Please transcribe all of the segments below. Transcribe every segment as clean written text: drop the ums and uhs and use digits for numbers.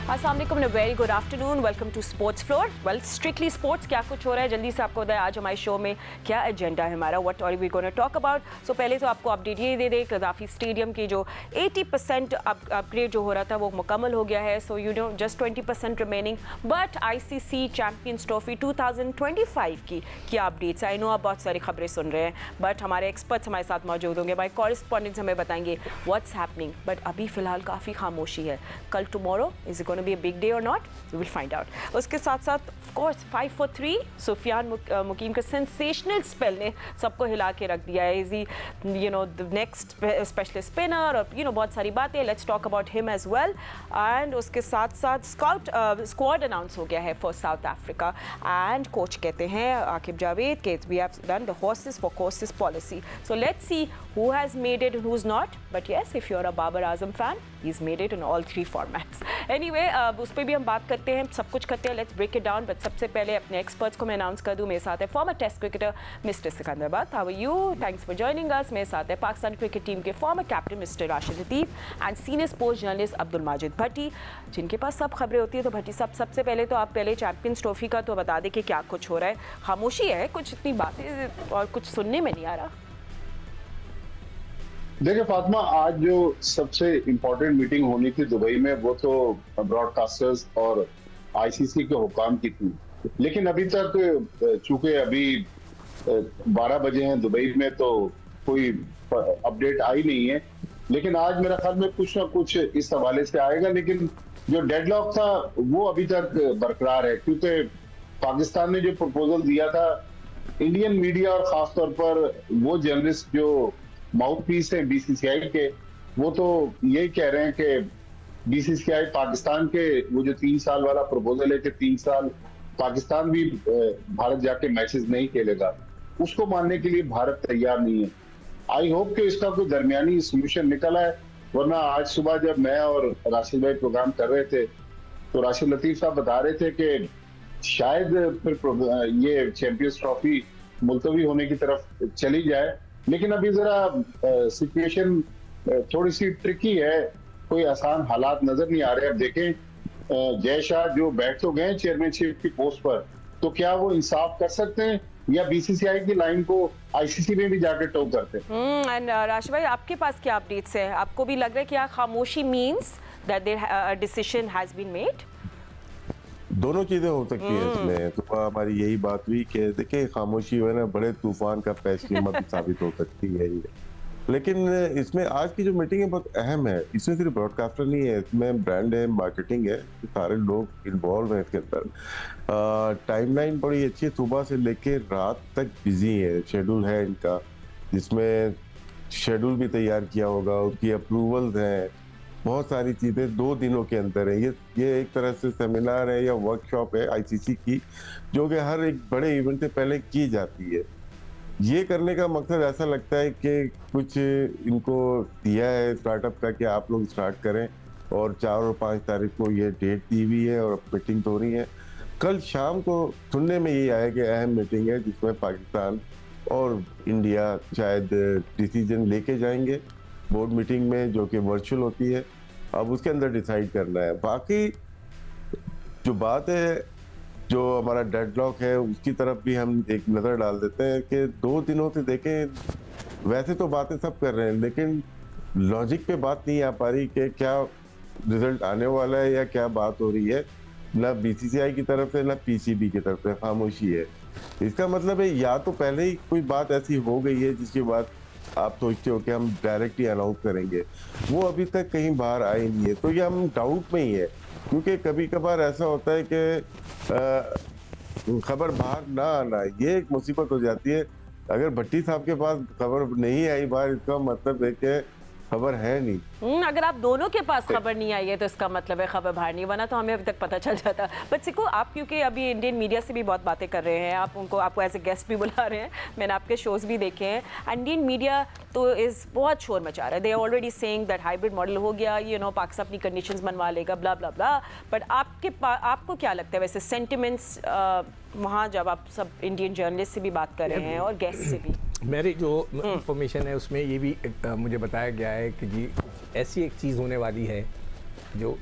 अस्सलाम वालेकुम, very good afternoon, welcome to sports floor. Well, strictly sports, क्या कुछ हो रहा है जल्दी से आपको बताएं। आज हमारे शो में क्या एजेंडा है हमारा, what are we gonna talk about. So पहले तो आपको अपडेट ये दे दें, कज़ाफ़ी स्टेडियम की जो 80% अपग्रेड जो हो रहा था वो मुकम्मल हो गया है। So you know just 20% remaining. But ICC champions trophy 2025 की क्या अपडेट्स। आई नो आप बहुत सारी खबरें सुन रहे हैं, बट हमारे एक्सपर्ट्स हमारे साथ मौजूद होंगे, हमारे कॉरेस्पॉन्डेंट्स हमें बताएंगे व्हाट्स हैपनिंग। बट अभी फ़िलहाल काफ़ी खामोशी है। कल tomorrow is gonna be a big day और not, we will find out. उसके साथ साथ of course 5 for 3 Sufiyan Muqeem का सेंसेशनल स्पेल ने सबको हिला के रख दिया है। Is he you know the next specialist spinner, और यू नो बहुत सारी बातें। Let's talk about him as well. And उसके साथ साथ स्क्वाड अनाउंस हो गया है for South Africa, and coach कहते हैं आकिब जावेद के we have done the horses for courses policy. So let's see who has made it and who's not. But yes, if you're a Babar Azam fan, he's made it in all 3 formats. Anyway, उस पर भी हम बात करते हैं, सब कुछ करते हैं। Let's break it down. But सबसे पहले अपने experts को मैं announce कर दूँ। मेरे साथ है former Test cricketer Mr. Secunderabad. How are you? Thanks for joining us. मेरे साथ है पाकिस्तान क्रिकेट टीम के former captain Mr. Rashid Latif and senior sports journalist Abdul Majid Bhatti, जिनके पास सब खबरें होती है। तो भट्टी साहब, सबसे पहले तो आप पहले चैंपियंस ट्रॉफी का तो बता दें कि क्या कुछ हो रहा है। खामोशी है, कुछ इतनी बातें और कुछ सुनने में नहीं आ रहा। देखिए फातिमा, आज जो सबसे इम्पोर्टेंट मीटिंग होनी थी दुबई में वो तो ब्रॉडकास्टर्स और ICC के हुकाम की थी, लेकिन अभी तक चूंकि अभी 12 बजे हैं दुबई में तो कोई अपडेट आई नहीं है। लेकिन आज मेरा ख्याल में कुछ ना कुछ इस हवाले से आएगा। लेकिन जो डेडलॉक था वो अभी तक बरकरार है, क्योंकि पाकिस्तान ने जो प्रपोजल दिया था, इंडियन मीडिया और खासतौर पर वो जर्नलिस्ट जो माउथ पीस है BCCI के, वो तो यही कह रहे हैं कि BCCI पाकिस्तान के वो जो 3 साल वाला प्रपोजल है कि 3 साल पाकिस्तान भी भारत जाके मैचेस नहीं खेलेगा, उसको मानने के लिए भारत तैयार नहीं है। आई होप कि इसका कोई दरमियानी सोल्यूशन निकला है, वरना आज सुबह जब मैं और राशिद भाई प्रोग्राम कर रहे थे तो राशिद लतीफ साहब बता रहे थे कि शायद फिर ये चैंपियंस ट्रॉफी मुलतवी होने की तरफ चली जाए। लेकिन अभी जरा सिचुएशन थोड़ी सी ट्रिकी है, कोई आसान हालात नजर नहीं आ रहे। अब देखें, जय शाह जो बैठ तो गए चेयरमैनशिप की पोस्ट पर, तो क्या वो इंसाफ कर सकते हैं या BCCI की लाइन को ICC में भी जाकर टो करते हैं। एंड राशिद भाई, आपके पास क्या अपडेट्स है? आपको भी लग रहा है कि खामोशी means that their decision has been made? दोनों चीजें हो सकती हैं इसमें। तो हमारी यही बात हुई कि देखिए खामोशी है ना बड़े तूफान का पैशकीमत साबित हो सकती है ये। लेकिन इसमें आज की जो मीटिंग है बहुत अहम है। इसमें सिर्फ ब्रॉडकास्टर नहीं है, इसमें ब्रांड है, मार्केटिंग है, सारे लोग इन्वॉल्व हैं इसके अंदर। टाइमलाइन बड़ी अच्छी, सुबह से लेकर रात तक बिजी है, शेड्यूल है इनका, जिसमें शेड्यूल भी तैयार किया होगा, उसकी अप्रूवल्स हैं, बहुत सारी चीज़ें 2 दिनों के अंदर है। ये एक तरह से सेमिनार है या वर्कशॉप है ICC की, जो कि हर एक बड़े इवेंट से पहले की जाती है। ये करने का मकसद ऐसा लगता है कि कुछ इनको दिया है स्टार्टअप का कि आप लोग स्टार्ट करें, और 4 और 5 तारीख को ये डेट दी हुई है और मीटिंग तो हो रही है। कल शाम को सुनने में ये आया कि अहम मीटिंग है जिसमें पाकिस्तान और इंडिया शायद डिसीजन लेके जाएंगे बोर्ड मीटिंग में, जो कि वर्चुअल होती है। अब उसके अंदर डिसाइड करना है। बाकी जो बात है, जो हमारा डेडलॉक है, उसकी तरफ भी हम एक नज़र डाल देते हैं कि 2 दिनों से देखें, वैसे तो बातें सब कर रहे हैं लेकिन लॉजिक पे बात नहीं आ पा रही कि क्या रिजल्ट आने वाला है या क्या बात हो रही है। ना BCCI की तरफ से ना PCB की तरफ से खामोशी है। इसका मतलब है या तो पहले ही कोई बात ऐसी हो गई है जिसके बाद आप सोचते हो कि हम डायरेक्ट ही अनाउंस करेंगे, वो अभी तक कहीं बाहर आई नहीं है। तो ये हम डाउट में ही है, क्योंकि कभी कभार ऐसा होता है कि खबर बाहर ना आना ये एक मुसीबत हो जाती है। अगर भट्टी साहब के पास खबर नहीं आई बाहर, इसका मतलब है कि खबर है नहीं। अगर आप दोनों के पास खबर नहीं आई है तो इसका मतलब है खबर बाहर नहीं बना, तो हमें अभी तक पता चल जाता। बट सिको, आप क्योंकि अभी इंडियन मीडिया से भी बहुत बातें कर रहे हैं, आपको एज ए गेस्ट भी बुला रहे हैं, मैंने आपके शोज भी देखे हैं। इंडियन मीडिया तो इस बहुत शोर मचा रहा है। They are already saying that hybrid model हो गया, यू नो पाकिस्तान अपनी कंडीशंस बनवा लेगा, ब्ला ब्ला ब्ला। बट आपको क्या लगता है वैसे सेंटिमेंट्स वहाँ, जब आप सब इंडियन जर्नलिस्ट से भी बात कर रहे हैं और गेस्ट से भी? मेरी जो इंफॉर्मेशन है उसमें ये भी मुझे बताया गया है कि जी ऐसी एक चीज़ होने वाली है जो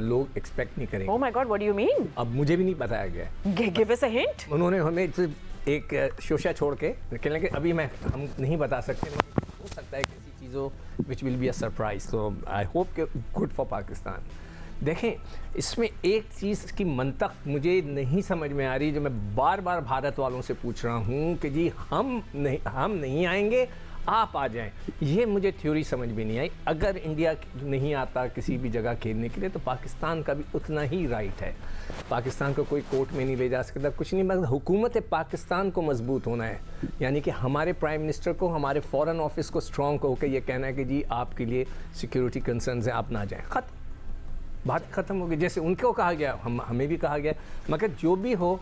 लोग एक्सपेक्ट नहीं करेंगे। Oh my God, what do you mean? अब मुझे भी नहीं बताया गया। Give us a hint. उन्होंने हमें एक शोशा छोड़ के कहने लगे अभी हम नहीं बता सकते, हो सकता है किसी चीज़ों which will be a surprise. तो आई होप कि गुड फॉर पाकिस्तान। देखें, इसमें एक चीज़ की मंतक मुझे नहीं समझ में आ रही, जो मैं बार बार भारत वालों से पूछ रहा हूँ कि जी हम नहीं आएंगे, आप आ जाएं। ये मुझे थ्योरी समझ में नहीं आई। अगर इंडिया नहीं आता किसी भी जगह खेलने के लिए तो पाकिस्तान का भी उतना ही राइट है। पाकिस्तान को कोई कोर्ट में नहीं ले जा सकता, कुछ नहीं, मगर हुकूमत पाकिस्तान को मजबूत होना है। यानी कि हमारे प्राइम मिनिस्टर को, हमारे फॉरेन ऑफिस को स्ट्रॉन्ग होकर ये कहना है कि जी आपके लिए सिक्योरिटी कंसर्न्स हैं, आप ना जाएँ। बात ख़त्म हो गई। जैसे उनको कहा गया, हमें भी कहा गया। मगर जो भी हो,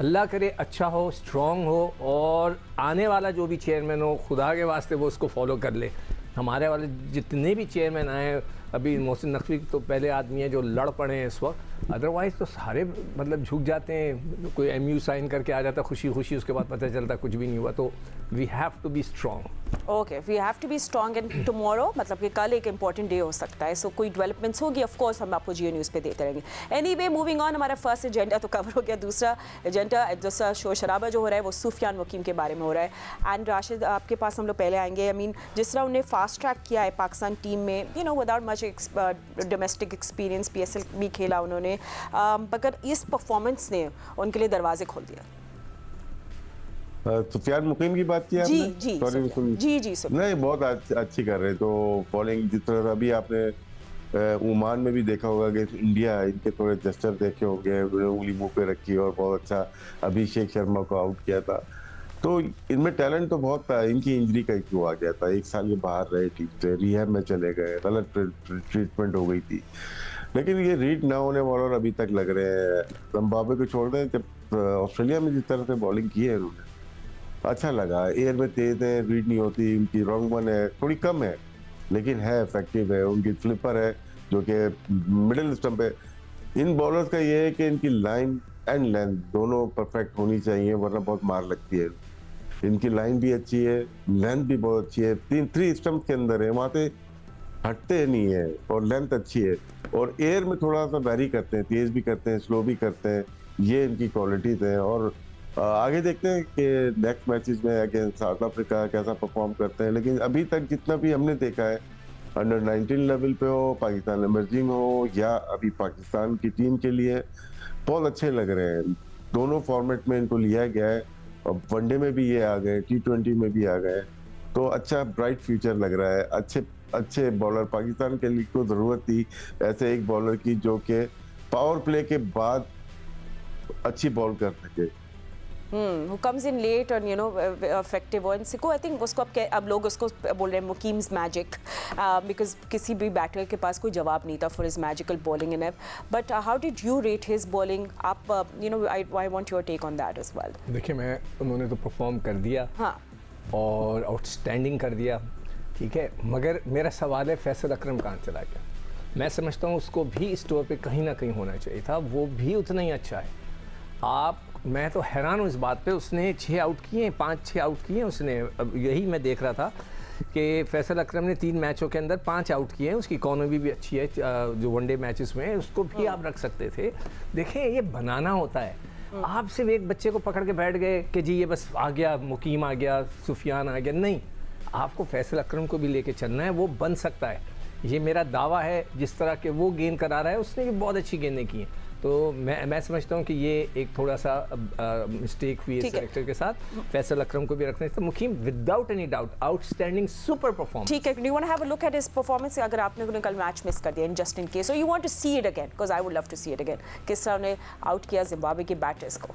अल्लाह करे अच्छा हो, स्ट्रॉन्ग हो, और आने वाला जो भी चेयरमैन हो, खुदा के वास्ते वो उसको फॉलो कर ले। हमारे वाले जितने भी चेयरमैन आए, अभी मोहसिन नकवी तो पहले आदमी है जो लड़ पड़े हैं इस वक्त, अदरवाइज़ तो सारे मतलब झुक जाते हैं। कोई MU साइन करके आ जाता खुशी खुशी, उसके बाद पता चलता कुछ भी नहीं हुआ। तो we have to be strong. Okay, we have to be strong and tomorrow, मतलब कि कल एक इंपॉर्टेंट डे हो सकता है। सो कोई डेवलपमेंट्स होगी ऑफ कोर्स हम आपको जियो न्यूज़ पे देते रहेंगे। एनीवे, मूविंग ऑन, हमारा फर्स्ट एजेंडा तो कवर हो गया। दूसरा एजेंडा शोर शराबा जो हो रहा है वो सुफियान वकीम के बारे में हो रहा है। एंड राशिद, आपके पास हम लोग पहले आएंगे। आई मीन, जिस तरह उन्हें फास्ट ट्रैक किया है पाकिस्तान टीम में, you know, without much domestic experience, PSL भी खेला उन्होंने, मगर इस परफॉर्मेंस ने उनके लिए दरवाजे खोल दिया। सुफियान मुकीम की बात की आपने? जी, नहीं, बहुत अच्छी कर रहे। तो बॉलिंग जिस तरह अभी आपने ओमान में भी देखा होगा कि इंडिया, इनके थोड़े जेस्चर देखे होंगे, उंगली मुंह पे रखी और बहुत अच्छा अभिषेक शर्मा को आउट किया था। तो इनमें टैलेंट तो बहुत था। इनकी इंजरी का इशू आ गया था, 1 साल ये बाहर रहे, टीम से रिहैब में चले गए, गलत ट्रीटमेंट हो गई थी। लेकिन ये रीड ना होने बॉलर अभी तक लग रहे हैं। जिम्बाब्वे को छोड़ दें, जब ऑस्ट्रेलिया में जिस तरह से बॉलिंग की है उन्होंने, अच्छा लगा। एयर में तेज है, रीड नहीं होती, उनकी रॉन्ग वन है थोड़ी कम है, लेकिन है इफेक्टिव है। उनकी फ्लिपर है जो कि मिडिल स्टंप है। इन बॉलर्स का ये है कि इनकी लाइन एंड लेंथ दोनों परफेक्ट होनी चाहिए, वरना बहुत मार लगती है। इनकी लाइन भी अच्छी है, लेंथ भी बहुत अच्छी है, 3 स्टंप के अंदर है, वहाँ पे हटते नहीं है, और लेंथ अच्छी है। और एयर में थोड़ा सा वैरी करते हैं, तेज भी करते हैं, स्लो भी करते हैं। ये इनकी क्वालिटीज हैं। और आगे देखते हैं कि नेक्स्ट मैचेस में अगेंस्ट साउथ अफ्रीका कैसा परफॉर्म करते हैं। लेकिन अभी तक जितना भी हमने देखा है, अंडर 19 लेवल पे हो, पाकिस्तान इमर्जिंग हो, या अभी पाकिस्तान की टीम के लिए बहुत अच्छे लग रहे हैं। दोनों फॉर्मेट में इनको लिया गया है, और वनडे में भी ये आ गए, T20 में भी आ गए। तो अच्छा ब्राइट फ्यूचर लग रहा है। अच्छे बॉलर पाकिस्तान के लिए को जरूरत थी, ऐसे एक बॉलर की जो कि पावर प्ले के बाद अच्छी बॉल कर सके। who comes in late and you know effective, और इनको आई थिंक उसको अब लोग उसको बोल रहे हैं मुकीम्स मैजिक, बिकॉज किसी भी बैटर के पास कोई जवाब नहीं था for his magical bowling in F. But how did you rate his bowling? आप you know I want your take on that as well. देखिए, उन्होंने तो परफॉर्म कर दिया, हाँ, और आउटस्टैंडिंग कर दिया, ठीक है। मगर मेरा सवाल है, फैसल अकरम कहाँ चला गया? मैं समझता हूँ उसको भी इस टूर पे कहीं ना कहीं होना चाहिए था, वो भी उतना ही अच्छा है। मैं तो हैरान हूँ इस बात पे, उसने 6 आउट किए, 5-6 आउट किए उसने। अब यही मैं देख रहा था कि फैसल अकरम ने 3 मैचों के अंदर 5 आउट किए हैं। उसकी इकॉनमी भी अच्छी है, जो वनडे मैचेस में, उसको भी आप रख सकते थे। देखें, ये बनाना होता है। आप सिर्फ एक बच्चे को पकड़ के बैठ गए कि जी ये बस आ गया, मुकीम आ गया, सुफियान आ गया, नहीं, आपको फैसल अकरम को भी लेके चलना है, वो बन सकता है। ये मेरा दावा है। जिस तरह के वो गेंद करा रहा है, उसने भी बहुत अच्छी गेंदें की हैं। तो मैं समझता हूँ कि ये एक थोड़ा सा मिस्टेक हुई है सेलेक्टर के साथ। फैसल अकरम को भी रखना चाहिए। Muqeem without any doubt outstanding super performance. ठीक है, do you want to have a look at his performance? अगर आपने कल मैच मिस कर दिया, इन जस्ट इन केस, और you want to see it again, because I would love to see it again, किस तरह उन्हें आउट किया जिम्बाब्वे के बैटर्स को।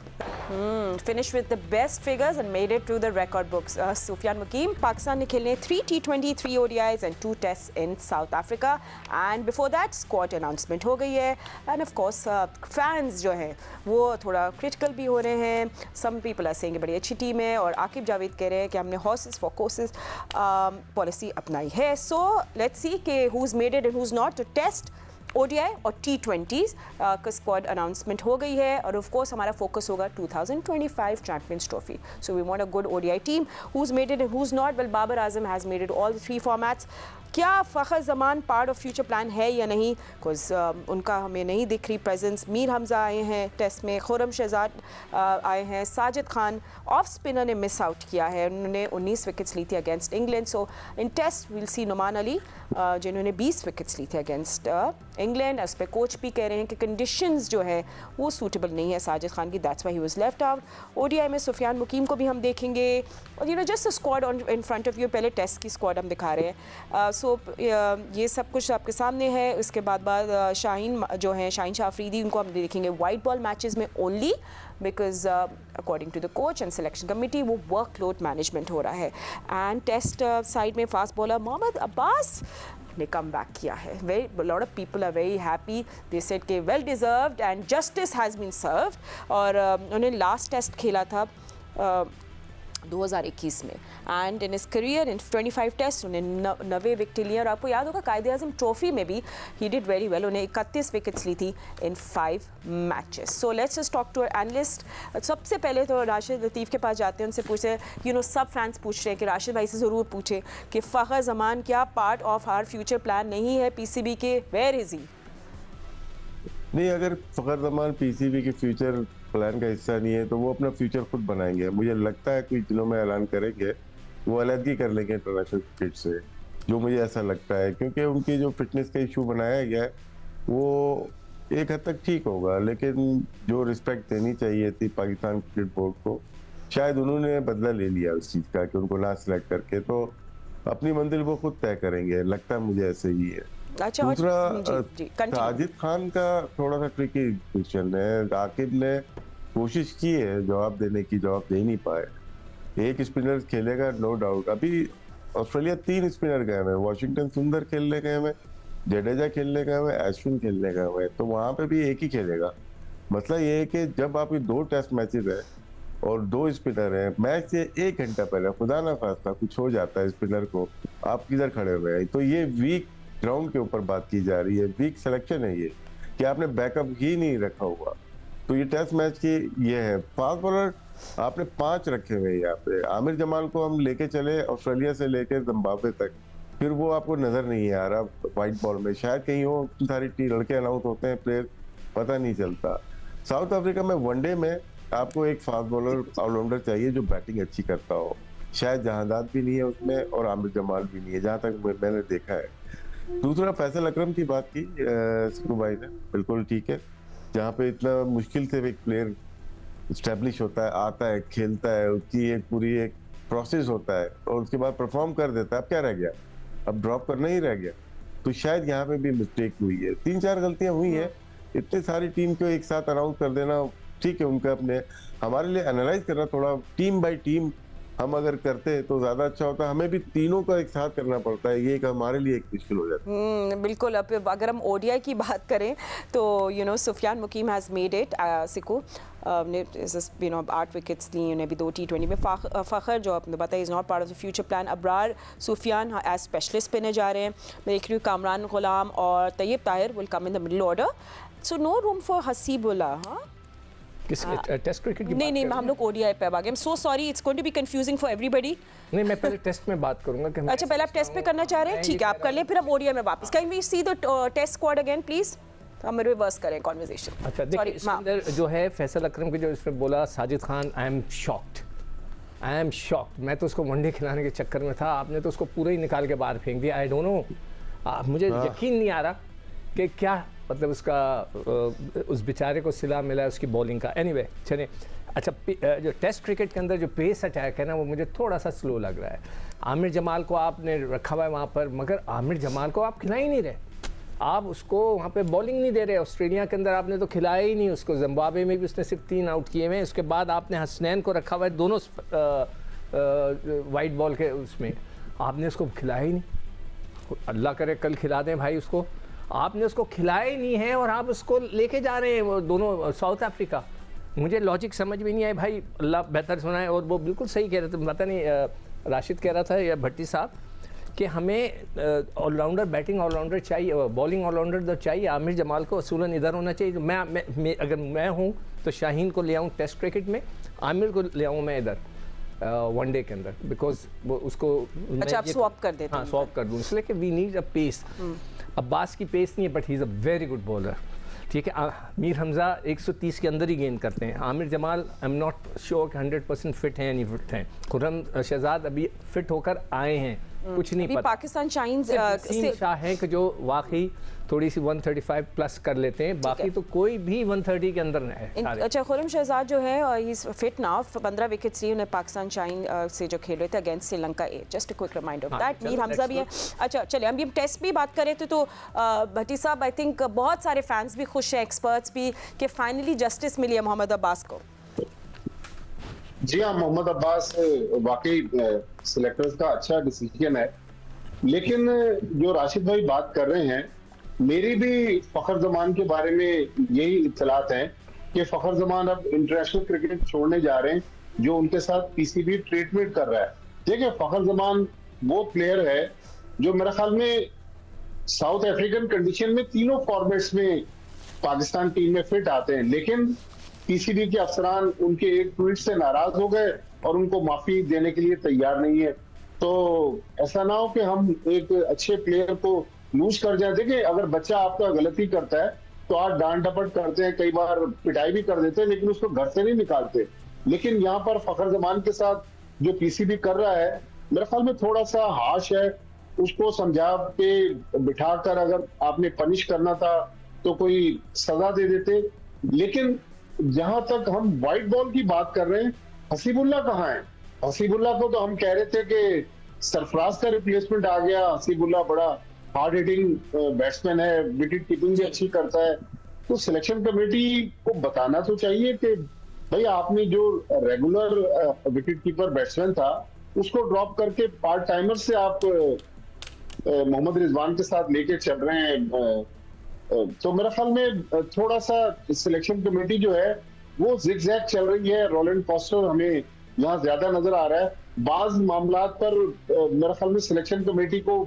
Finish with the best figures and made it to the record books. Sufiyan Muqeem, Pakistan ने खेलने 3 T20, 3 ODIs and 2 test in South Africa. And before that squad announcement हो गई है। एंड ऑफ कोर्स फैंस जो हैं वो थोड़ा क्रिटिकल भी हो रहे हैं। सम पीपल आर सेइंग बड़ी अच्छी टीम है, और आकिब जावेद कह रहे हैं कि हमने हॉर्सेस फॉर कोर्सेस पॉलिसी अपनाई है। सो लेट्स सी कि who is made it and who is not. तो टेस्ट, ODI और T20s का स्क्वाड अनाउंसमेंट हो गई है, और ऑफ कोर्स हमारा फोकस होगा 2025 Champions Trophy. So we want a good ODI team. Who is made it and who is not? Well, Babar Azam has made it all the 3 formats. क्या Fakhar Zaman part of future plan है या नहीं? Because उनका हमें नहीं दिख रही प्रेजेंस। मीर हमजा आए हैं टेस्ट में, खुर्रम शहजाद आए हैं, साजिद खान ऑफ स्पिनर ने मिस आउट किया है, उन्होंने 19 विकेट्स ली थी against England. So in test will see Noman Ali जिन्होंने 20 विकेट्स ली थी अगेंस्ट इंग्लैंड। इस पर कोच भी कह रहे हैं कि कंडीशंस जो है वो सूटेबल नहीं है साजिद खान की, that's why he was left out. ODI में सुफियान मुकीम को भी हम देखेंगे और just squad on in front of you, पहले टेस्ट की स्क्वाड हम दिखा रहे हैं। सो ये सब कुछ आपके सामने है। उसके बाद शाहीन जो है, शाहीन शाह अफरीदी, उनको हम देखेंगे वाइट बॉल मैचेस में only, because according to the coach and selection committee वो वर्कलोड मैनेजमेंट हो रहा है। एंड टेस्ट साइड में फास्ट बॉलर मोहम्मद अब्बास ने कम बैक किया है। Very lot of people are very happy, they said कि well deserved and justice has been served. और उन्होंने लास्ट टेस्ट खेला था 2021 में, and in his career in 25 test उन्हें 90 विकेट लिए। और आपको याद होगा कायदे आज़म ट्रॉफी में भी ही डिड वेरी वेल, उन्हें 31 विकेट्स ली थी in 5 matches. So let's just talk to analyst. सबसे पहले तो राशिद लतीफ़ के पास जाते हैं, उनसे पूछे सब फैंस पूछ रहे हैं कि राशिद भाई से ज़रूर पूछे कि फ़खर ज़मान क्या part of our future plan नहीं है पीसीबी के? Where is he? नहीं, अगर फ़खर ज़मान पीसीबी के फ्यूचर प्लान का हिस्सा नहीं है तो वो अपना फ्यूचर खुद बनाएंगे। मुझे लगता है कुछ दिनों में ऐलान करेंगे, वो अलग ही कर लेंगे इंटरनेशनल क्रिकेट से, जो मुझे ऐसा लगता है, क्योंकि उनकी जो फिटनेस का इशू बनाया गया है वो एक हद तक ठीक होगा, लेकिन जो रिस्पेक्ट देनी चाहिए थी पाकिस्तान क्रिकेट बोर्ड को, शायद उन्होंने बदला ले लिया उस चीज़ का कि उनको ना सिलेक्ट करके। तो अपनी मंजिल वो खुद तय करेंगे, लगता है मुझे ऐसे ही है। अच्छा, दूसरा साजिद खान का थोड़ा सा ट्रिकी क्वेश्चन है। आकिब ने कोशिश की है जवाब देने की, जवाब दे नहीं पाए। एक स्पिनर खेलेगा नो डाउट। अभी ऑस्ट्रेलिया 3 स्पिनर गए हुए, वॉशिंगटन सुंदर खेलने गए हुए, जडेजा खेलने गए हुए, अश्विन खेलने गए हुए, तो वहां पे भी एक ही खेलेगा। मतलब ये है कि जब आपकी 2 टेस्ट मैचेस है और 2 स्पिनर है, मैच से 1 घंटा पहले खुदा ना खास्ता कुछ हो जाता है स्पिनर को, आप किधर खड़े हुए हैं? तो ये वीक ग्राउंड के ऊपर बात की जा रही है, वीक सिलेक्शन है ये कि आपने बैकअप ही नहीं रखा हुआ। तो ये टेस्ट मैच की ये है। फास्ट बॉलर आपने 5 रखे हुए यहाँ पे। आमिर जमाल को हम लेके चले ऑस्ट्रेलिया से लेके जिम्बाब्वे तक, फिर वो आपको नजर नहीं आ रहा व्हाइट बॉल में, शायद कहीं हो, सारी लड़के अनाउंस होते हैं, प्लेयर पता नहीं चलता। साउथ अफ्रीका में वनडे में आपको एक फास्ट बॉलर ऑलराउंडर चाहिए जो बैटिंग अच्छी करता हो, शायद जहांदाद भी नहीं है उसमें और आमिर जमाल भी नहीं है जहाँ तक मैंने देखा है। दूसरा फैसल अकरम की बात की सिकू भाई ने, बिल्कुल ठीक है। जहाँ पे इतना मुश्किल से एक प्लेयर इस्टेब्लिश होता है, आता है, खेलता है, उसकी एक पूरी एक प्रोसेस होता है और उसके बाद परफॉर्म कर देता है। अब क्या रह गया? अब ड्रॉप करना ही रह गया। तो शायद यहाँ पे भी मिस्टेक हुई है, 3-4 गलतियां हुई हैं। इतने सारी टीम को एक साथ अनाउंस कर देना ठीक है, उनका अपने हमारे लिए एनालाइज करना थोड़ा टीम बाय टीम हम अगर करते हैं तो ज्यादा अच्छा होता है। हमें भी तीनों का एक साथ करना पड़ता है, ये एक हमारे लिए एक मुश्किल हो जाता है। बिल्कुल। अब अगर हम ओडीआई की बात करें तो सुफियान मुकीम हैज़ मेड इट। सिकू ने 8 विकेट्स ली, उन्हें भी 2 T20 में। फ़खर जो आपने बताया is not part of the future plan. Abrar Sufiyan as specialist spinner जा रहे हैं। मैं देख रही हूँ कामरान गुलाम और Tayyab Tahir will come in the middle order. So no room for Haseebullah. हाँ, टेस्ट क्रिकेट की नहीं, हम लोग ओडीआई पे आ गए। I am so sorry, it's going to be confusing for everybody. नहीं, मैं पहले टेस्ट में बात करूंगा कि अच्छा, पहले आप टेस्ट पे करना चाह रहे हैं? ठीक है, आप कर लें, फिर हम ओडीआई में वापस। Can we see the test squad again please? हम रिवर्स करें कॉन्वर्सेशन। अच्छा, देखिए इसके अंदर जो है फैसल अकरम के जो इसमें बोला Sajid Khan, I am shocked. मैं तो उसको वनडे खिलाने के चक्कर में था, आपने तो उसको पूरा ही निकाल के बाहर फेंक दिया। आई डोंट नो, मुझे यकीन नहीं आ रहा कि क्या मतलब उसका उस बेचारे को सिला मिला है उसकी बॉलिंग का। एनीवे चलिए। अच्छा, जो टेस्ट क्रिकेट के अंदर जो पेस अटैक है ना, वो मुझे थोड़ा सा स्लो लग रहा है। आमिर जमाल को आपने रखा हुआ है वहाँ पर, मगर आमिर जमाल को आप खिला ही नहीं रहे। आप उसको वहाँ पे बॉलिंग नहीं दे रहे। ऑस्ट्रेलिया के अंदर आपने तो खिलाया ही नहीं उसको। जिम्बाब्वे में भी उसने सिर्फ 3 आउट किए हुए। उसके बाद आपने हसनैन को रखा हुआ है दोनों वाइट बॉल के उसमें, आपने उसको खिलाया ही नहीं। अल्लाह करे कल खिला दें भाई उसको। आपने उसको खिलाया ही नहीं है और आप उसको लेके जा रहे हैं वो दोनों साउथ अफ्रीका। मुझे लॉजिक समझ में नहीं आया भाई, अल्लाह बेहतर सुनाए। और वो बिल्कुल सही कह रहे थे, पता नहीं राशिद कह रहा था या भट्टी साहब कि हमें ऑलराउंडर, बैटिंग ऑलराउंडर चाहिए, बॉलिंग ऑलराउंडर तो चाहिए। आमिर जमाल को असूलन इधर होना चाहिए। अगर मैं हूँ तो शाहीन को ले आऊँ टेस्ट क्रिकेट में, आमिर को ले आऊँ मैं इधर। वनडे के अंदर, बिकॉज वो उसको अच्छा आप स्वैप कर देते हैं? हाँ स्वैप कर दूँ, इसलिए कि we need a pace. Abbas की पेस नहीं है but he is a very good bowler, ठीक है। मीर हमज़ा 130 के अंदर ही गेंद करते हैं। Aamir Jamal I am not sure कि 100% फिट हैं या नहीं फिट हैं। खुर्रम शहजाद अभी फिट होकर आए हैं, कुछ नहीं पता। पाकिस्तान शाइन्स से शाह है कि जो वाकई थोड़ी सी 135 प्लस कर लेते हैं, बाकी तो कोई भी 130 के अंदर है। अच्छा खुर्रम शहजाद जो है he is fit now, 15 wickets लिए उन्हें पाकिस्तान शाइन से जो खेल रहे थे against Sri Lanka A. Just a quick reminder of that. Mir Hamza भी है। अच्छा चलिए हम टेस्ट भी बात करें तो भट्टी साहब आई थिंक बहुत सारे फैंस भी खुश हैं, एक्सपर्ट्स भी, कि फाइनली जस्टिस मिली है मोहम्मद अब्बास को। जी हाँ, मोहम्मद अब्बास वाकई सिलेक्टर्स का अच्छा डिसीजन है, लेकिन जो राशिद भाई बात कर रहे हैं, मेरी भी फखर जमान के बारे में यही इत्तलात हैं कि फखर जमान अब इंटरनेशनल क्रिकेट छोड़ने जा रहे हैं, जो उनके साथ पीसीबी ट्रीटमेंट कर रहा है। देखिए फखर जमान वो प्लेयर है जो मेरे ख्याल में साउथ अफ्रीकन कंडीशन में तीनों फॉर्मेट्स में पाकिस्तान टीम में फिट आते हैं, लेकिन पीसीबी के अफसरान उनके एक ट्वीट से नाराज हो गए और उनको माफी देने के लिए तैयार नहीं है। तो ऐसा ना हो कि हम एक अच्छे प्लेयर को लूज कर जाए। देखिए अगर बच्चा आपका गलती करता है तो आप डांट डपट करते हैं, कई बार पिटाई भी कर देते हैं, लेकिन उसको घर से नहीं निकालते। लेकिन यहाँ पर फखर जमान के साथ जो पीसीबी कर रहा है मेरे ख्याल में थोड़ा सा हाश है। उसको समझा के बिठाकर अगर आपने पनिश करना था तो कोई सजा दे देते। लेकिन जहां तक हम व्हाइट बॉल की बात कर रहे हैं, हसीबुल्ला कहाँ है? हसीबुल्ला को तो हम कह रहे थे कि सरफराज का रिप्लेसमेंट आ गया। हसीबुल्ला बड़ा हार्ड हिटिंग बैट्समैन है, विकेट कीपिंग भी अच्छी करता है। तो सिलेक्शन कमेटी को बताना तो चाहिए कि भाई आपने जो रेगुलर विकेट कीपर बैट्समैन था उसको ड्रॉप करके पार्ट टाइमर से आप मोहम्मद रिजवान के साथ लेके चल रहे हैं। तो मेरे ख्याल में थोड़ा सा सिलेक्शन कमेटी जो है वो जिगजैग चल रही है। रोलैंड फॉस्टर हमें यहाँ ज्यादा नजर आ रहा है। बाज मामलात पर मेरे ख्याल में सिलेक्शन कमेटी को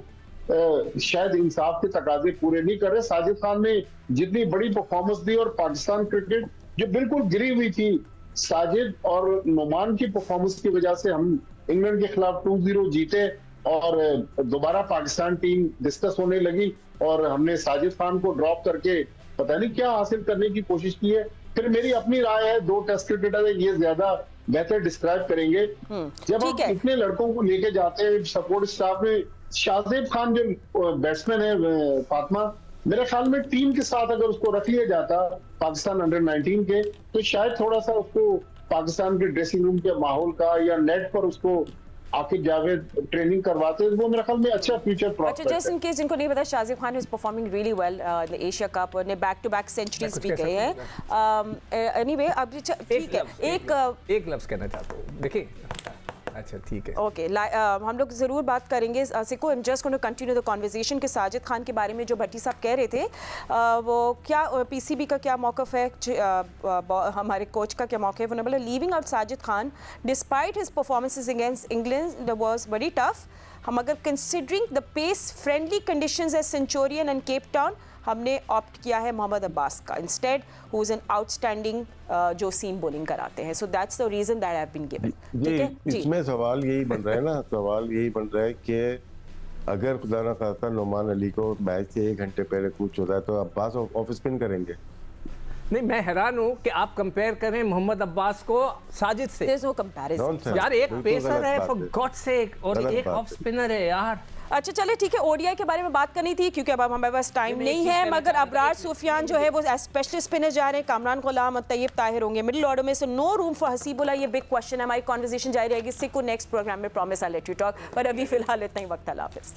शायद इंसाफ के तकाजे पूरे नहीं कर रहे। साजिद खान ने जितनी बड़ी परफॉर्मेंस दी और पाकिस्तान क्रिकेट जो बिल्कुल गिरी हुई थी, साजिद और नुमान की परफॉर्मेंस की वजह से हम इंग्लैंड के खिलाफ 2-0 जीते और दोबारा पाकिस्तान टीम डिस्कस होने लगी और हमने साजिद खान को ड्रॉप करके पता नहीं क्या हासिल करने की कोशिश की है। फिर मेरी अपनी राय है, 2 टेस्ट क्रिकेटर ये ज्यादा बेहतर डिस्क्राइब करेंगे। जब हम इतने लड़कों को लेके जाते हैं सपोर्ट स्टाफ में, शाहजेब खान जो बैट्समैन है फातिमा, मेरे ख्याल में टीम के साथ अगर उसको रख लिया जाता पाकिस्तान अंडर-19 के, तो शायद थोड़ा सा उसको पाकिस्तान के ड्रेसिंग रूम के माहौल का या नेट पर उसको आकिब जावेद ट्रेनिंग करवाते हैं, वो मेरे ख्याल में अच्छा फ्यूचर प्रॉस्पेक्ट है। अच्छा जस्ट इन केस जिनको नहीं पता, Shahzeb Khan is performing really well in the Asia cup और ने बैक टू बैक सेंचुरीज भी गए हैं। एनीवे अब ठीक है, एक लफ्ज कहना चाहता हूँ। देखिए अच्छा ठीक है ओके हम लोग ज़रूर बात करेंगे। सिको I am just going to continue the conversation कि साजिद खान के बारे में जो भट्टी साहब कह रहे थे, वो क्या पीसीबी का क्या मौक़िफ़ है, हमारे कोच का क्या मौक़िफ़ है। उन्होंने बोला leaving out Sajid Khan despite his performances against England was very tough. हम अगर considering the pace friendly conditions as Centurion and Cape Town, हमने ऑप्ट किया है मोहम्मद अब्बास का instead, who is an outstanding जो सीम बॉलिंग कराते हैं। So that's the reason that I have been given. ठीक है जी, इसमें सवाल यही बन रहा है ना, सवाल यही बन रहा है कि अगर खुदा ना खास्ता नुमान अली को मैच से 1 घंटे पहले कुछ होता है तो अब्बास ऑफ स्पिन करेंगे। नहीं मैं हैरान हूँ कि आप कंपेयर करें मोहम्मद अब्बास को साजिद से। There's no comparison. यार एक पेसर है फॉर गॉड सेक और एक ऑफ स्पिनर है यार। अच्छा चले ठीक है, ओडीआई के बारे में बात करनी थी क्योंकि अब हमारे पास टाइम नहीं है, मगर अबरार सुफियान जो है वो स्पेशलिस्ट स्पिनर जा रहे हैं, कामरान गुलाम और तैयब ताहिर होंगे मिडिल ऑर्डर में। So no room for Haseebullah, ये बिग क्वेश्चन है। हमारी कॉन्वर्सेशन जारी रहेगी सिको नेक्स्ट प्रोग्राम में, promise I let you talk, पर अभी फिलहाल इतना ही वक्त। अल्लाह हाफिज़।